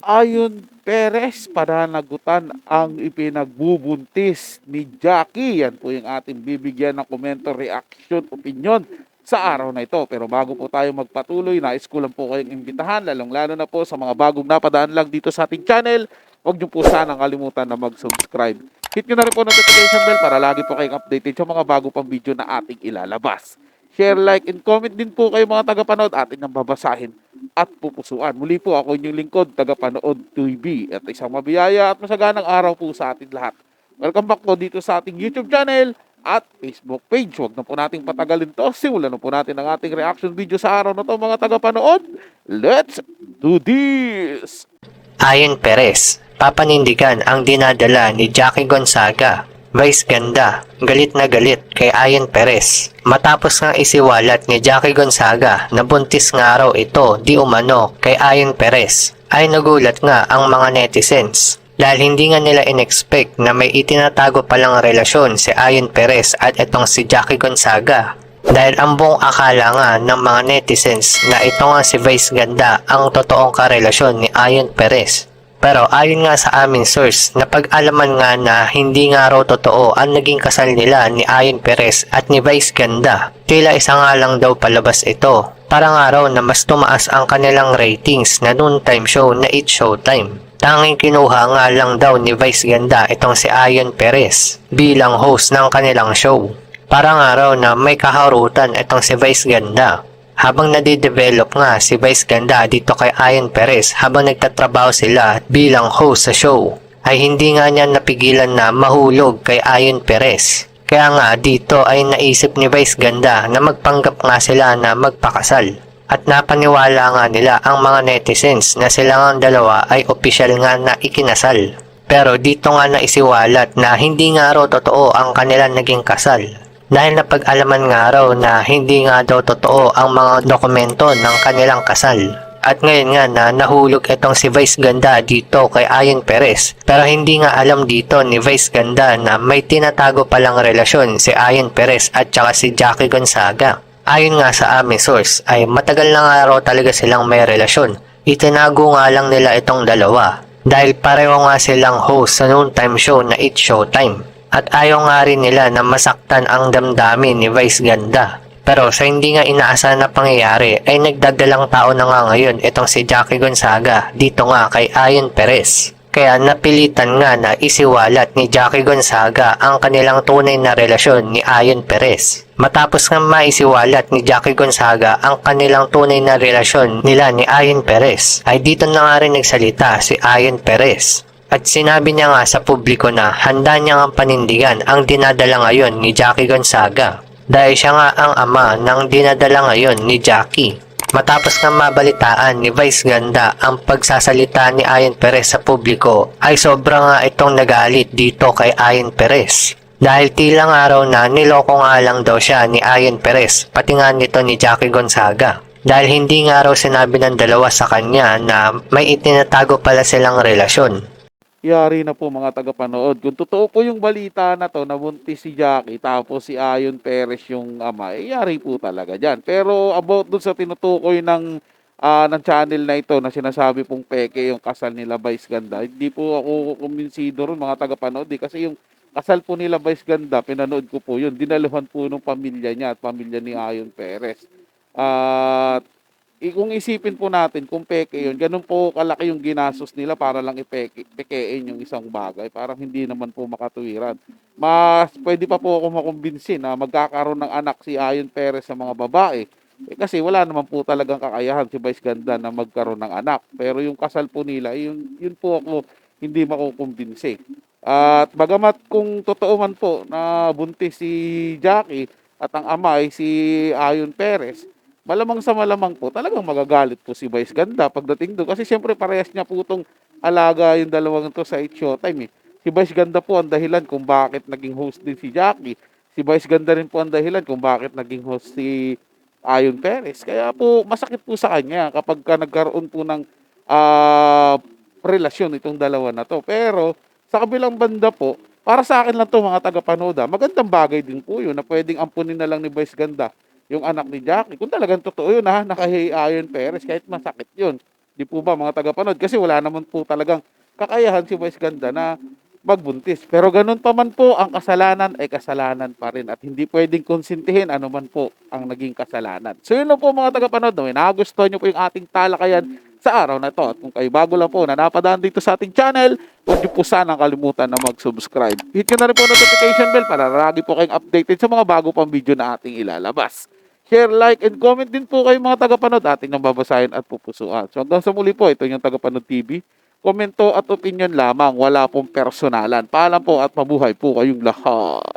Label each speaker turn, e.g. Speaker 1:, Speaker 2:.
Speaker 1: Ayon Perez, pananagutan ang ipinagbubuntis ni Jackie. Yan po yung ating bibigyan ng komento, reaction, opinion sa araw na ito. Pero bago po tayo magpatuloy, nais ko lang po kayong imbitahan, lalong-lalo na po sa mga bagong napadaan lang dito sa ating channel. Huwag niyo po sanang kalimutan na mag-subscribe. Hit nyo na rin po notification bell para lagi po kayong updated sa mga bago pang video na ating ilalabas. Share, like, and comment din po kayo mga tagapanood. Ating nang babasahin at pupusuan. Muli po ako inyong lingkod, tagapanood TV. At isang mabiyaya at masaganang araw po sa ating lahat. Welcome back po dito sa ating YouTube channel at Facebook page. Huwag na po nating patagalin to. Simulan na po natin ang ating reaction video sa araw na to mga tagapanood. Let's do this!
Speaker 2: Ayon Perez, papanindigan ang dinadala ni Jackie Gonzaga. Vice ganda, galit na galit kay Ayon Perez. Matapos nga isiwalat ni Jackie Gonzaga na buntis nga raw ito di umano kay Ayon Perez, ay nagulat nga ang mga netizens. Dahil hindi nga nila in-expect na may itinatago palang relasyon si Ayon Perez at itong si Jackie Gonzaga. Dahil ang buong akala nga ng mga netizens na ito nga si Vice Ganda ang totoong karelasyon ni Ayon Perez. Pero ayon nga sa aming source, napag-alaman nga na hindi nga raw totoo ang naging kasal nila ni Ayon Perez at ni Vice Ganda. Tila isa nga lang daw palabas ito. Para nga raw na mas tumaas ang kanilang ratings na noontime show na It's Showtime. Tanging kinuha nga lang daw ni Vice Ganda itong si Ayon Perez bilang host ng kanilang show. Para nga raw na may kaharutan itong si Vice Ganda. Habang nade-develop nga si Vice Ganda dito kay Ayon Perez habang nagtatrabaho sila bilang host sa show, ay hindi nga niya napigilan na mahulog kay Ayon Perez. Kaya nga dito ay naisip ni Vice Ganda na magpanggap nga sila na magpakasal. At napaniwala nga nila ang mga netizens na silang dalawa ay opisyal nga na ikinasal. Pero dito nga naisiwalat na hindi nga raw totoo ang kanilang naging kasal. Dahil napag-alaman nga raw na hindi nga daw totoo ang mga dokumento ng kanilang kasal. At ngayon nga na nahulog itong si Vice Ganda dito kay Ayon Perez. Pero hindi nga alam dito ni Vice Ganda na may tinatago palang relasyon si Ayon Perez at saka si Jackie Gonzaga. Ayon nga sa aming source ay matagal na nga raw talaga silang may relasyon. Itinago nga lang nila itong dalawa. Dahil pareho nga silang host sa noontime show na It's Showtime. At ayaw nga rin nila na masaktan ang damdamin ni Vice Ganda. Pero sa hindi nga inaasahan na pangyayari ay nagdadalang tao na nga ngayon itong si Jackie Gonzaga dito nga kay Ayon Perez. Kaya napilitan nga na isiwalat ni Jackie Gonzaga ang kanilang tunay na relasyon ni Ayon Perez. Matapos nga maisiwalat ni Jackie Gonzaga ang kanilang tunay na relasyon nila ni Ayon Perez, ay dito na nga rin nagsalita si Ayon Perez. At sinabi niya nga sa publiko na handa niya nga panindigan ang dinadala ngayon ni Jackie Gonzaga. Dahil siya nga ang ama ng dinadala ngayon ni Jackie. Matapos nga mabalitaan ni Vice Ganda ang pagsasalita ni Ayon Perez sa publiko, ay sobra nga itong nagalit dito kay Ayon Perez. Dahil tila nga raw na niloko nga lang daw siya ni Ayon Perez, pati nga nito ni Jackie Gonzaga. Dahil hindi nga raw sinabi ng dalawa sa kanya na may itinatago pala silang relasyon.
Speaker 1: Yari na po mga tagapanood. Kung totoo po yung balita na to, nabuntis si Jackie, tapos si Ayon Perez yung ama, yari po talaga dyan. Pero about dun sa tinutukoy ng channel na ito na sinasabi pong peke yung kasal nila Vice Ganda, hindi po ako kumbinsido ron mga tagapanood. Kasi yung kasal po nila Vice Ganda, pinanood ko po yun. Dinaluhan po ng pamilya niya at pamilya ni Ayon Perez. At kung isipin po natin kung peke yun, ganun po kalaki yung ginastos nila para lang pekein yung isang bagay. Parang hindi naman po makatuwiran. Mas pwede pa po ako makumbinsin na magkakaroon ng anak si Ayon Perez sa mga babae. Kasi wala naman po talagang kakayahan si Vice Ganda na magkaroon ng anak. Pero yung kasal po nila, yun po ako hindi makukumbinsi. At bagamat kung totoo man po na buntis si Jackie at ang ama ay si Ayon Perez, malamang sa malamang po, talagang magagalit po si Vice Ganda pagdating doon. Kasi siyempre parehas niya po itong alaga yung dalawang to sa It's Showtime eh. Si Vice Ganda po ang dahilan kung bakit naging host din si Jackie. Si Vice Ganda rin po ang dahilan kung bakit naging host si Ayon Perez. Kaya po masakit po sa kanya kapag ka nagkaroon po ng relasyon itong dalawa na to. Pero sa kabilang banda po, para sa akin lang to mga tagapanood, magandang bagay din po yun na pwedeng ampunin na lang ni Vice Ganda yung anak ni Jackie. Kung talagang totoo yun nakahiya Ayon Perez kahit masakit yun. Di po ba mga tagapanood? Kasi wala naman po talagang kakayahan si Vice Ganda na magbuntis. Pero ganun pa man po, ang kasalanan ay kasalanan pa rin at hindi pwedeng konsintihin ano man po ang naging kasalanan. So yun lang po mga tagapanood, no? Nagustuhan nyo po yung ating talakayan sa araw na to. At kung kayo bago lang po na napadaan dito sa ating channel, huwag nyo po sanang kalimutan na mag-subscribe. Hit nyo na rin po notification bell para lagi po kayong updated sa mga bago pang video na ating ilalabas. Share, like, and comment din po kayo mga tagapanood. Ating nang babasahin at pupusuan. So hanggang sa muli po, ito yung Tagapanood TV. Komento at opinion lamang, wala pong personalan. Paalam po at mabuhay po kayong lahat.